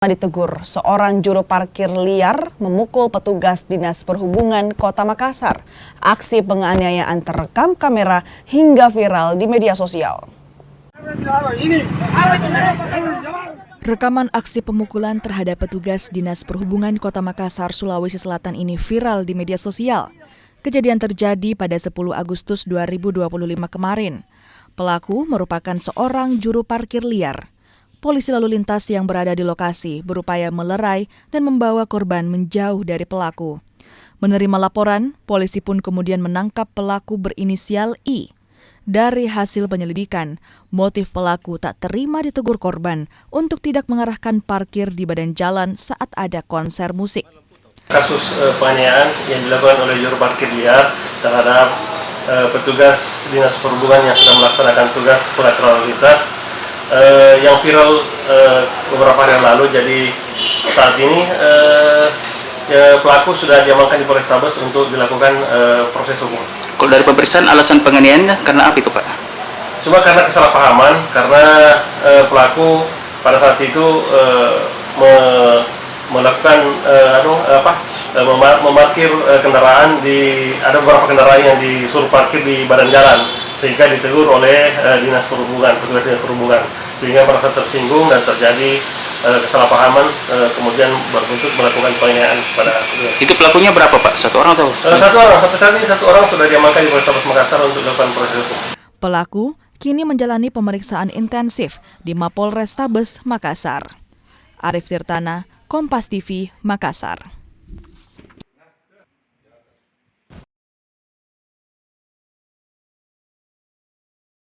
Ditegur, seorang juru parkir liar memukul petugas Dinas Perhubungan Kota Makassar. Aksi penganiayaan terekam kamera hingga viral di media sosial. Rekaman aksi pemukulan terhadap petugas Dinas Perhubungan Kota Makassar, Sulawesi Selatan ini viral di media sosial. Kejadian terjadi pada 10 Agustus 2025 kemarin. Pelaku merupakan seorang juru parkir liar. Polisi lalu lintas yang berada di lokasi berupaya melerai dan membawa korban menjauh dari pelaku. Menerima laporan, polisi pun kemudian menangkap pelaku berinisial I. Dari hasil penyelidikan, motif pelaku tak terima ditegur korban untuk tidak mengarahkan parkir di badan jalan saat ada konser musik. Kasus penganiayaan yang dilakukan oleh juru parkir liar terhadap petugas Dinas Perhubungan yang sedang melaksanakan tugas pengaturan lalu lintas yang viral beberapa hari yang lalu. Jadi saat ini pelaku sudah diamankan di Polrestabes untuk dilakukan proses hukum. Kalau dari pemeriksaan alasan penganiayaannya karena apa itu, Pak? Cuma karena kesalahpahaman, karena pelaku pada saat itu melakukan memarkir kendaraan ada beberapa kendaraan yang disuruh parkir di badan jalan, sehingga ditegur oleh Dinas Perhubungan, petugas Dinas Perhubungan, sehingga merasa tersinggung dan terjadi kesalahpahaman, kemudian berbuntut melakukan penganiayaan pada Itu pelakunya berapa, Pak? Satu orang atau? Satu orang. Sampai saat ini satu orang sudah diamankan di Polrestabes Makassar untuk dilakukan proses hukum. Pelaku kini menjalani pemeriksaan intensif di Mapolrestabes Makassar. Arif Tirtana, Kompas TV, Makassar.